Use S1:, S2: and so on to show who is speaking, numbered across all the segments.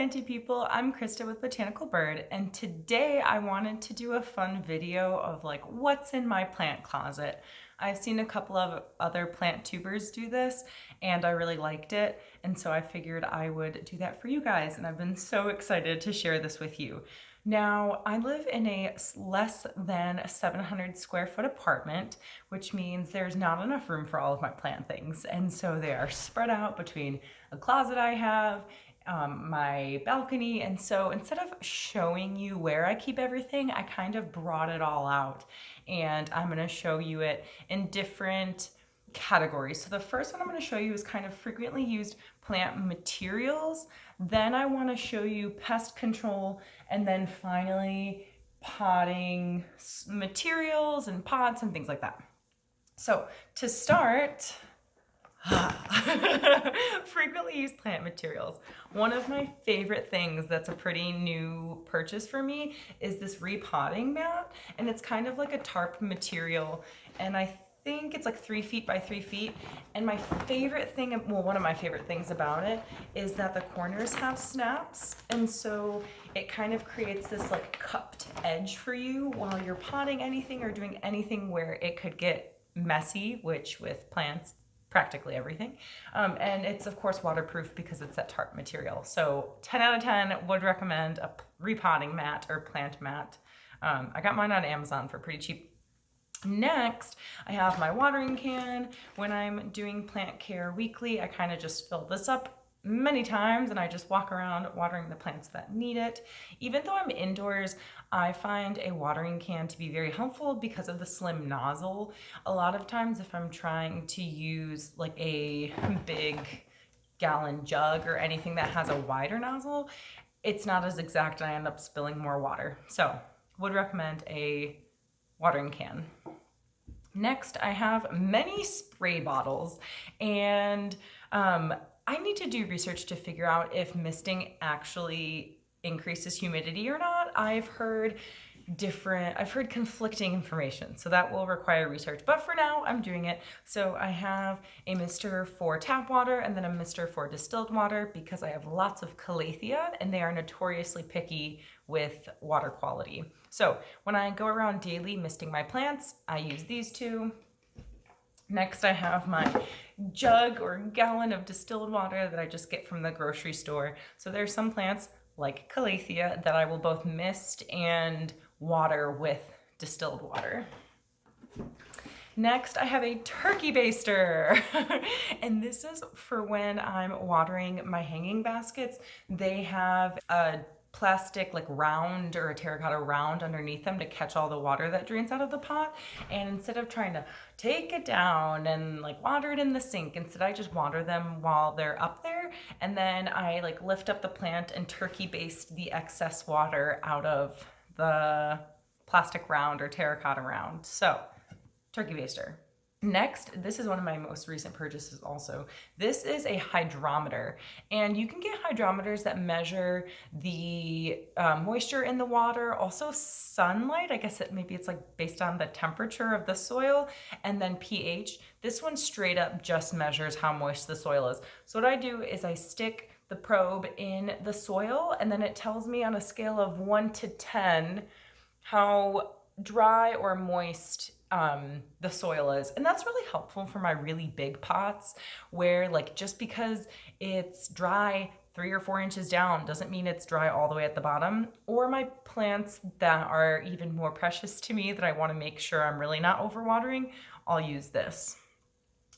S1: planty people, I'm Krista with Botanical Bird, and today I wanted to do a fun video of like what's in my plant closet. I've seen a couple of other plant tubers do this and I really liked it, and so I figured I would do that for you guys, and I've been so excited to share this with you. Now, I live in a less than 700 square foot apartment, which means there's not enough room for all of my plant things. And so they are spread out between a closet I have, my balcony. And so instead of showing you where I keep everything, I kind of brought it all out. And I'm gonna show you it in different categories. So the first one I'm going to show you is kind of frequently used plant materials. Then I want to show you pest control, and then finally potting materials and pots and things like that. So to start, frequently used plant materials. One of my favorite things that's a pretty new purchase for me is this repotting mat, and it's kind of like a tarp material, and I think it's like 3 feet by 3 feet. And my favorite thing, well, one of my favorite things about it is that the corners have snaps, and so it kind of creates this like cupped edge for you while you're potting anything or doing anything where it could get messy, which with plants, practically everything. And it's of course waterproof because it's that tarp material. So 10 out of 10 would recommend a repotting mat or plant mat. I got mine on Amazon for pretty cheap. Next, I have my watering can. When I'm doing plant care weekly, I kind of just fill this up many times and I just walk around watering the plants that need it. Even though I'm indoors, I find a watering can to be very helpful because of the slim nozzle. A lot of times if I'm trying to use like a big gallon jug or anything that has a wider nozzle, it's not as exact and I end up spilling more water. So would recommend a watering can. Next, I have many spray bottles, and I need to do research to figure out if misting actually increases humidity or not. I've heard conflicting information, so that will require research, but for now I'm doing it. So I have a mister for tap water and then a mister for distilled water because I have lots of calathea and they are notoriously picky with water quality. So when I go around daily misting my plants, I use these two. Next, I have my jug or gallon of distilled water that I just get from the grocery store. So there's some plants like calathea that I will both mist and water with distilled water. Next, I have a turkey baster, and this is for when I'm watering my hanging baskets. They have a plastic like round or a terracotta round underneath them to catch all the water that drains out of the pot, and instead of trying to take it down and like water it in the sink, instead I just water them while they're up there, and then I like lift up the plant and turkey baste the excess water out of the plastic round or terracotta round. So turkey baster. Next, this is one of my most recent purchases also. This is a hydrometer, and you can get hydrometers that measure the moisture in the water, also sunlight. I guess maybe it's like based on the temperature of the soil, and then pH. This one straight up just measures how moist the soil is. So what I do is I stick the probe in the soil, and then it tells me on a scale of 1 to 10 how dry or moist the soil is. And that's really helpful for my really big pots where like just because it's dry 3 or 4 inches down doesn't mean it's dry all the way at the bottom. Or my plants that are even more precious to me that I want to make sure I'm really not overwatering, I'll use this.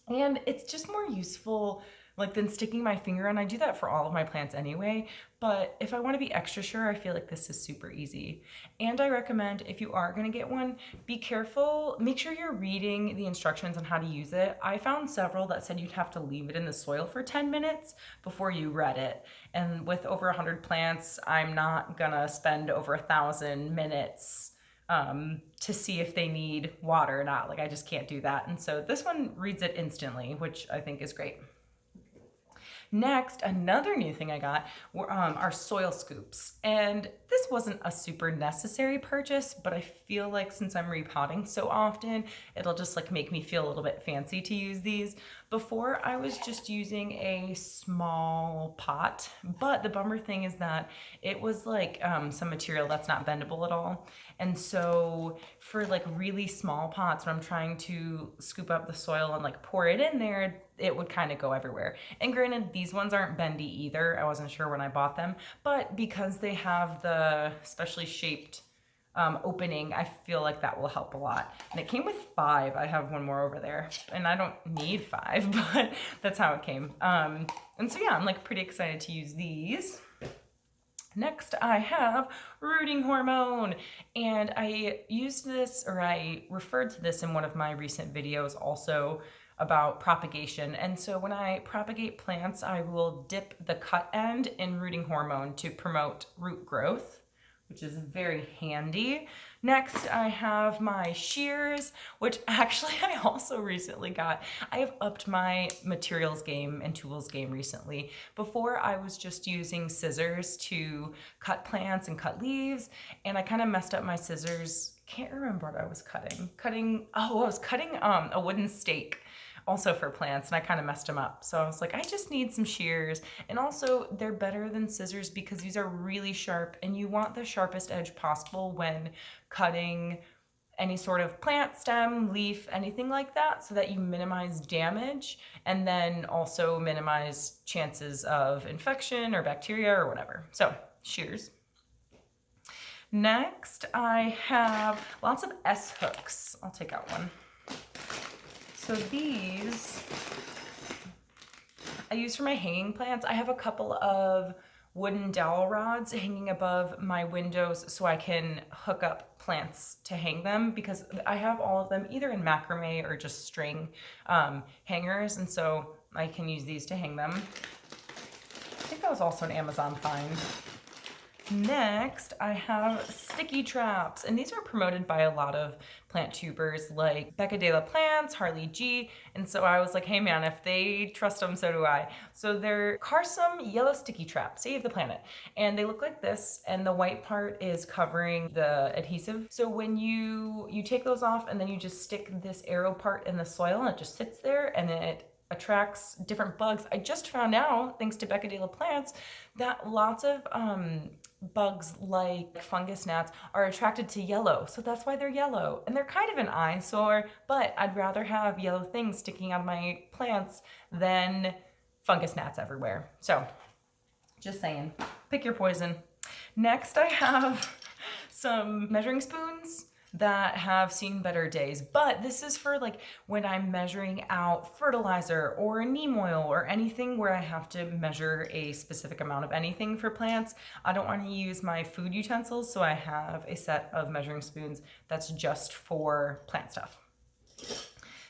S1: And it's just more useful like than sticking my finger on. I do that for all of my plants anyway, but if I want to be extra sure, I feel like this is super easy. And I recommend if you are going to get one, be careful, make sure you're reading the instructions on how to use it. I found several that said you'd have to leave it in the soil for 10 minutes before you read it. And with over 100 plants, I'm not gonna spend over 1,000 minutes to see if they need water or not. Like I just can't do that. And so this one reads it instantly, which I think is great. Next, another new thing I got are soil scoops. And this wasn't a super necessary purchase, but I feel like since I'm repotting so often, it'll just like make me feel a little bit fancy to use these. Before I was just using a small pot, but the bummer thing is that it was like some material that's not bendable at all. And so for like really small pots, when I'm trying to scoop up the soil and like pour it in there, it would kind of go everywhere. And granted, these ones aren't bendy either. I wasn't sure when I bought them, but because they have the specially shaped opening, I feel like that will help a lot. And it came with 5. I have one more over there, and I don't need 5, but that's how it came. And so yeah, I'm like pretty excited to use these. Next, I have rooting hormone, and I used this, or I referred to this in one of my recent videos also about propagation. And so when I propagate plants, I will dip the cut end in rooting hormone to promote root growth, which is very handy. Next, I have my shears, which actually I also recently got. I have upped my materials game and tools game recently. Before, I was just using scissors to cut plants and cut leaves, and I kind of messed up my scissors. Can't remember what I was cutting. I was cutting a wooden stake also for plants, and I kind of messed them up. So I was like, I just need some shears. And also they're better than scissors because these are really sharp, and you want the sharpest edge possible when cutting any sort of plant, stem, leaf, anything like that, so that you minimize damage and then also minimize chances of infection or bacteria or whatever. So shears. Next, I have lots of S hooks. I'll take out one. So these I use for my hanging plants. I have a couple of wooden dowel rods hanging above my windows so I can hook up plants to hang them, because I have all of them either in macrame or just string hangers, and so I can use these to hang them. I think that was also an Amazon find. Next, I have sticky traps, and these are promoted by a lot of plant tubers like Becca de la Plants, Harley G, and so I was like, hey man, if they trust them, so do I. So they're Carsome yellow sticky traps, save the planet, and they look like this, and the white part is covering the adhesive. So when you take those off, and then you just stick this arrow part in the soil, and it just sits there, and it attracts different bugs. I just found out, thanks to Becca de la Plants, that lots of bugs like fungus gnats are attracted to yellow, so that's why they're yellow, and they're kind of an eyesore, but I'd rather have yellow things sticking out of my plants than fungus gnats everywhere. So just saying, pick your poison. Next, I have some measuring spoons that have seen better days, but this is for like when I'm measuring out fertilizer or neem oil or anything where I have to measure a specific amount of anything for plants. I don't want to use my food utensils, so I have a set of measuring spoons that's just for plant stuff.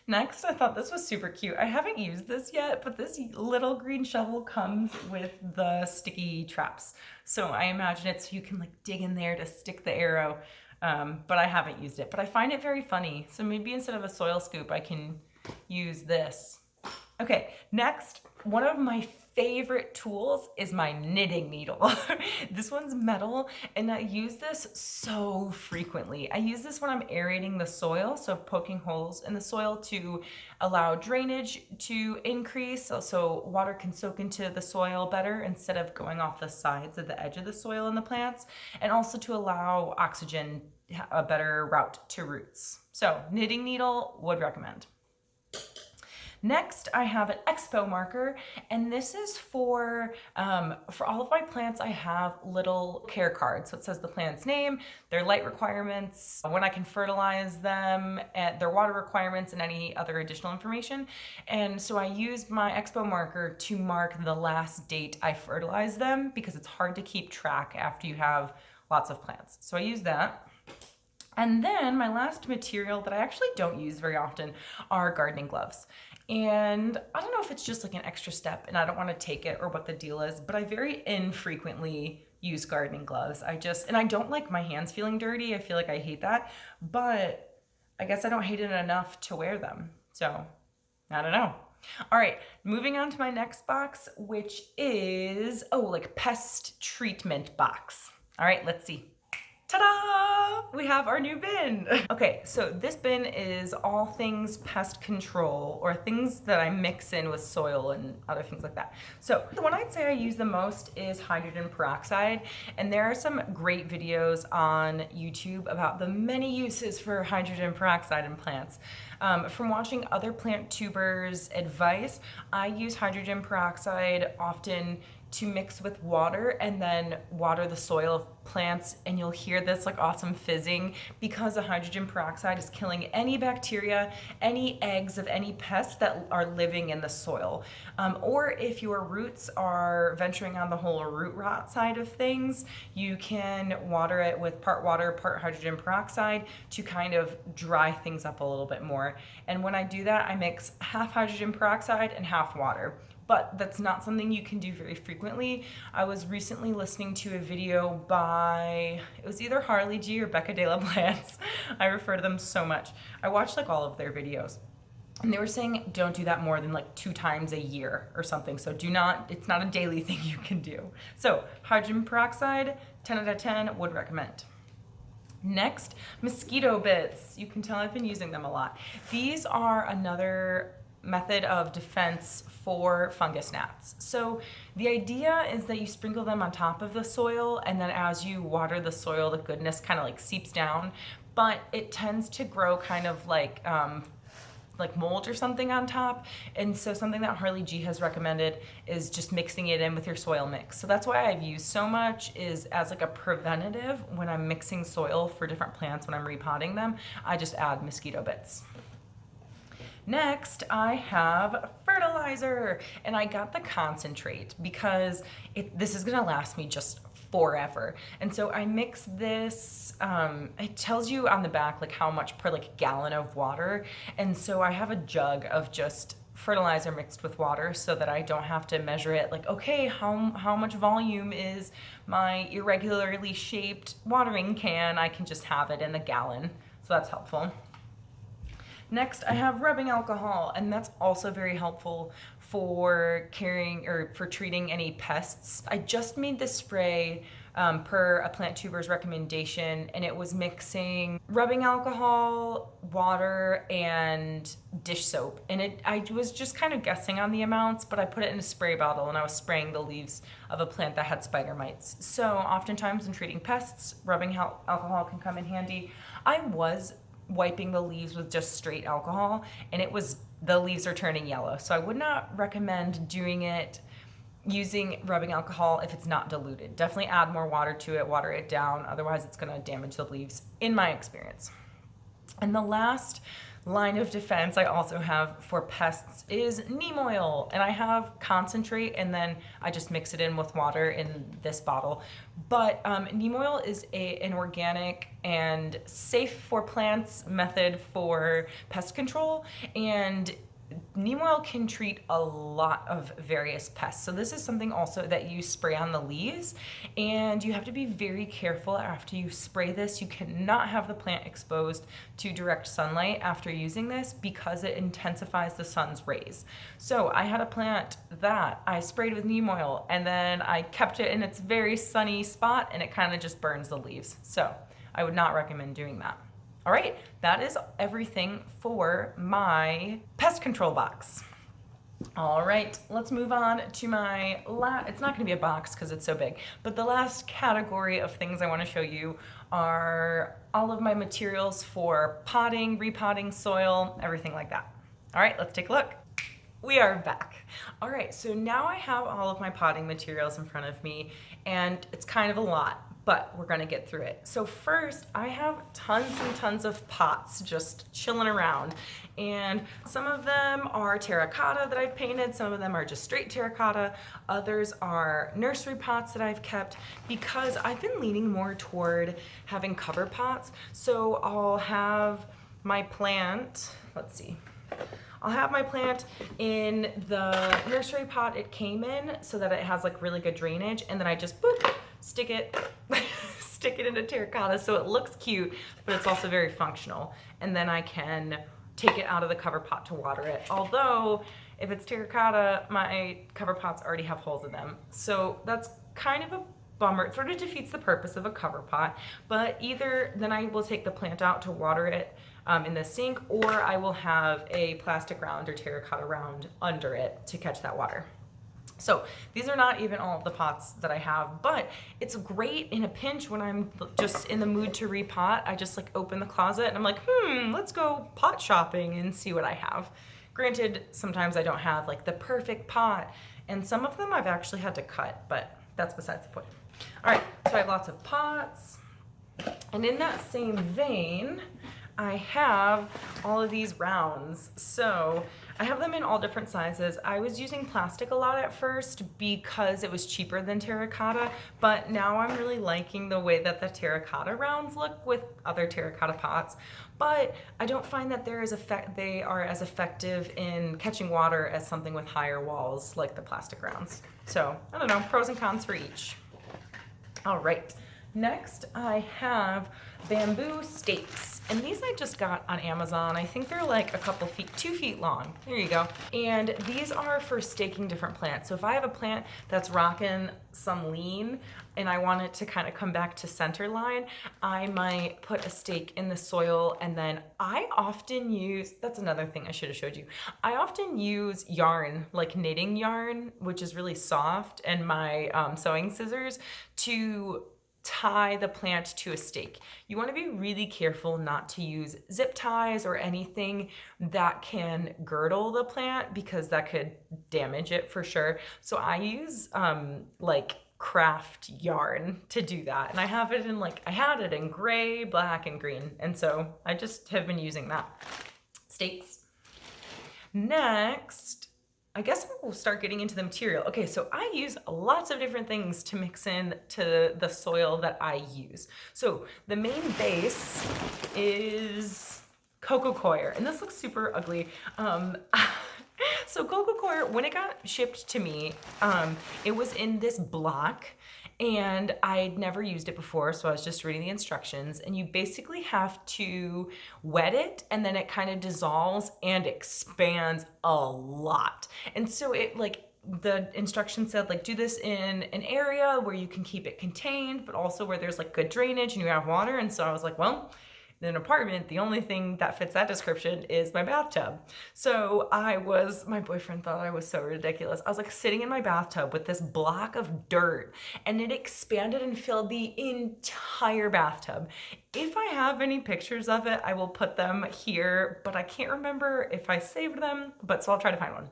S1: Next, I thought this was super cute. I haven't used this yet, but this little green shovel comes with the sticky traps. So I imagine it's so you can like dig in there to stick the arrow. But I haven't used it, but I find it very funny. So maybe instead of a soil scoop, I can use this. Okay, next, one of my favorite tools is my knitting needle. This one's metal, and I use this so frequently. I use this when I'm aerating the soil, so poking holes in the soil to allow drainage to increase, so water can soak into the soil better instead of going off the sides of the edge of the soil in the plants, and also to allow oxygen a better route to roots. So knitting needle, would recommend. Next, I have an expo marker, and this is for all of my plants. I have little care cards. So it says the plant's name, their light requirements, when I can fertilize them, and their water requirements, and any other additional information. And so I use my expo marker to mark the last date I fertilized them, because it's hard to keep track after you have lots of plants. So I use that. And then my last material that I actually don't use very often are gardening gloves. And I don't know if it's just like an extra step and I don't want to take it or what the deal is, but I very infrequently use gardening gloves. And I don't like my hands feeling dirty. I feel like I hate that, but I guess I don't hate it enough to wear them. So I don't know. All right, moving on to my next box, which is, like pest treatment box. All right, let's see. Ta-da! We have our new bin. Okay, so this bin is all things pest control, or things that I mix in with soil and other things like that. So the one I'd say I use the most is hydrogen peroxide, and there are some great videos on YouTube about the many uses for hydrogen peroxide in plants. From watching other plant tubers' advice, I use hydrogen peroxide often to mix with water and then water the soil of plants, and you'll hear this like awesome fizzing because the hydrogen peroxide is killing any bacteria, any eggs of any pests that are living in the soil. Or if your roots are venturing on the whole root rot side of things, you can water it with part water, part hydrogen peroxide to kind of dry things up a little bit more. And when I do that, I mix half hydrogen peroxide and half water. But that's not something you can do very frequently. I was recently listening to a video by, it was either Harley G or Becca de la Plants. I refer to them so much. I watched like all of their videos. And they were saying don't do that more than like 2 times a year or something. So it's not a daily thing you can do. So hydrogen peroxide, 10 out of 10, would recommend. Next, mosquito bits. You can tell I've been using them a lot. These are another method of defense for fungus gnats. So the idea is that you sprinkle them on top of the soil, and then as you water the soil, the goodness kind of like seeps down, but it tends to grow kind of like mold or something on top. And so something that Harley G has recommended is just mixing it in with your soil mix. So that's why I've used so much, is as like a preventative. When I'm mixing soil for different plants, when I'm repotting them, I just add mosquito bits. Next, I have fertilizer, and I got the concentrate because this is gonna last me just forever. And so I mix this, it tells you on the back like how much per like gallon of water. And so I have a jug of just fertilizer mixed with water so that I don't have to measure it like, okay, how much volume is my irregularly shaped watering can? I can just have it in the gallon. So that's helpful. Next, I have rubbing alcohol, and that's also very helpful for treating any pests. I just made this spray per a plant tuber's recommendation, and it was mixing rubbing alcohol, water, and dish soap. And I was just kind of guessing on the amounts, but I put it in a spray bottle and I was spraying the leaves of a plant that had spider mites. So oftentimes in treating pests, rubbing alcohol can come in handy. I was wiping the leaves with just straight alcohol, and the leaves are turning yellow. So I would not recommend doing it using rubbing alcohol if it's not diluted. Definitely add more water to it, water it down, otherwise it's gonna damage the leaves, in my experience. And the last line of defense I also have for pests is neem oil, and I have concentrate and then I just mix it in with water in this bottle. But neem oil is an organic and safe for plants method for pest control, and neem oil can treat a lot of various pests. So this is something also that you spray on the leaves, and you have to be very careful after you spray this. You cannot have the plant exposed to direct sunlight after using this because it intensifies the sun's rays. So I had a plant that I sprayed with neem oil, and then I kept it in its very sunny spot, and it kind of just burns the leaves. So I would not recommend doing that. All right, that is everything for my pest control box. All right, let's move on to my it's not gonna be a box because it's so big, but the last category of things I wanna show you are all of my materials for potting, repotting soil, everything like that. All right, let's take a look. We are back. All right, so now I have all of my potting materials in front of me, and it's kind of a lot, but we're gonna get through it. So first, I have tons and tons of pots just chilling around. And some of them are terracotta that I've painted, some of them are just straight terracotta, others are nursery pots that I've kept because I've been leaning more toward having cover pots. So I'll have my plant, let's see. I'll have my plant in the nursery pot it came in so that it has like really good drainage, and then I just boop, stick it into terracotta so it looks cute, but it's also very functional. And then I can take it out of the cover pot to water it. Although if it's terracotta, my cover pots already have holes in them. So that's kind of a bummer. It sort of defeats the purpose of a cover pot, but either then I will take the plant out to water it in the sink, or I will have a plastic round or terracotta round under it to catch that water. So these are not even all of the pots that I have, but it's great in a pinch when I'm just in the mood to repot. I just like open the closet and I'm like, let's go pot shopping and see what I have. Granted, sometimes I don't have like the perfect pot, and some of them I've actually had to cut, but that's besides the point. All right, so I have lots of pots, and in that same vein, I have all of these rounds. So I have them in all different sizes. I was using plastic a lot at first because it was cheaper than terracotta, but now I'm really liking the way that the terracotta rounds look with other terracotta pots. But I don't find that they are as effective in catching water as something with higher walls like the plastic rounds. So I don't know, pros and cons for each. All right, next I have bamboo stakes, and these I just got on Amazon. I think they're like a couple feet, 2 feet long. There you go. And these are for staking different plants. So if I have a plant that's rocking some lean and I want it to kind of come back to center line, I might put a stake in the soil, and then I often use, that's another thing I should have showed you. I often use yarn, like knitting yarn, which is really soft, and my sewing scissors to tie the plant to a stake. You want to be really careful not to use zip ties or anything that can girdle the plant, because that could damage it for sure. So I use like craft yarn to do that, and I have it in I had it in gray, black, and green, and so I just have been using that. Stakes. Next, I guess we'll start getting into the material. Okay, so I use lots of different things to mix in to the soil that I use. So the main base is coco coir, and this looks super ugly. So coco coir, when it got shipped to me, it was in this block, and I'd never used it before, so I was just reading the instructions, and you basically have to wet it, and then it kind of dissolves and expands a lot. And so it the instructions said do this in an area where you can keep it contained, but also where there's good drainage and you have water. And so I was like, well, in an apartment, the only thing that fits that description is my bathtub. So my boyfriend thought I was so ridiculous. I was sitting in my bathtub with this block of dirt, and it expanded and filled the entire bathtub. If I have any pictures of it, I will put them here, but I can't remember if I saved them, so I'll try to find one.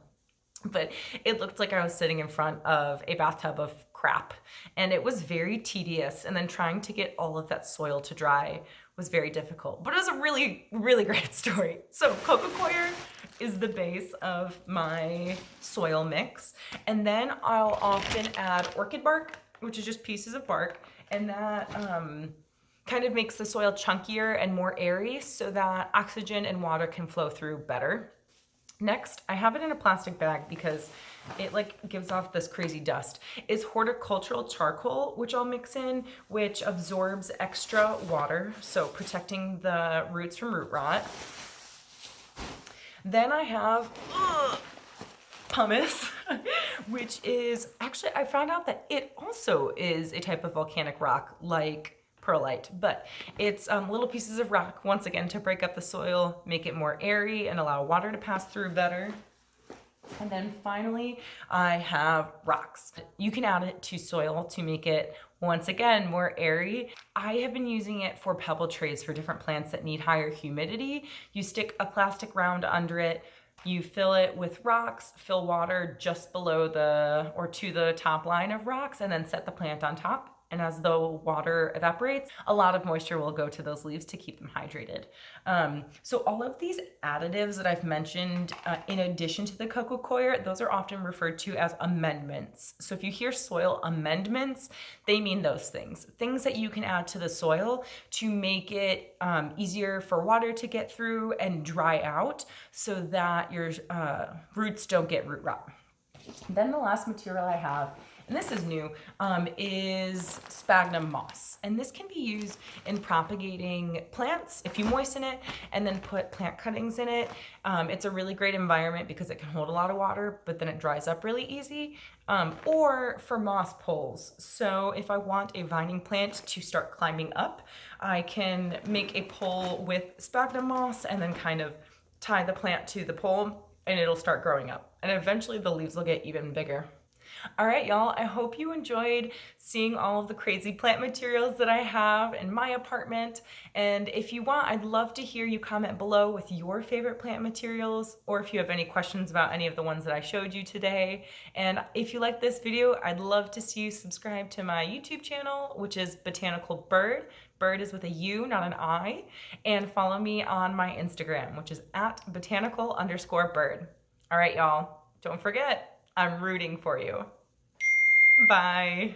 S1: But it looked like I was sitting in front of a bathtub of crap, and it was very tedious. And then trying to get all of that soil to dry was very difficult, but it was a really, really great story. So coco coir is the base of my soil mix. And then I'll often add orchid bark, which is just pieces of bark. And that kind of makes the soil chunkier and more airy so that oxygen and water can flow through better. Next, I have it in a plastic bag because it gives off this crazy dust. It's horticultural charcoal, which I'll mix in, which absorbs extra water, so protecting the roots from root rot. Then I have pumice, which is actually, I found out that it also is a type of volcanic rock like perlite, but it's little pieces of rock, once again, to break up the soil, make it more airy, and allow water to pass through better. And then finally, I have rocks. You can add it to soil to make it, once again, more airy. I have been using it for pebble trays for different plants that need higher humidity. You stick a plastic round under it, you fill it with rocks, fill water just below to the top line of rocks, and then set the plant on top. And as the water evaporates, a lot of moisture will go to those leaves to keep them hydrated. So all of these additives that I've mentioned, in addition to the coco coir, those are often referred to as amendments. So if you hear soil amendments, they mean those things. Things that you can add to the soil to make it easier for water to get through and dry out so that your roots don't get root rot. Then the last material I have, and this is new, is sphagnum moss. And this can be used in propagating plants if you moisten it and then put plant cuttings in it. It's a really great environment because it can hold a lot of water, but then it dries up really easy. Or for moss poles. So if I want a vining plant to start climbing up, I can make a pole with sphagnum moss and then kind of tie the plant to the pole and it'll start growing up. And eventually the leaves will get even bigger. All right, y'all, I hope you enjoyed seeing all of the crazy plant materials that I have in my apartment. And if you want, I'd love to hear you comment below with your favorite plant materials, or if you have any questions about any of the ones that I showed you today. And if you like this video, I'd love to see you subscribe to my YouTube channel, which is Botanical Bird. Bird is with a U, not an I. And follow me on my Instagram, which is at botanical_bird. All right, y'all, don't forget, I'm rooting for you. Bye.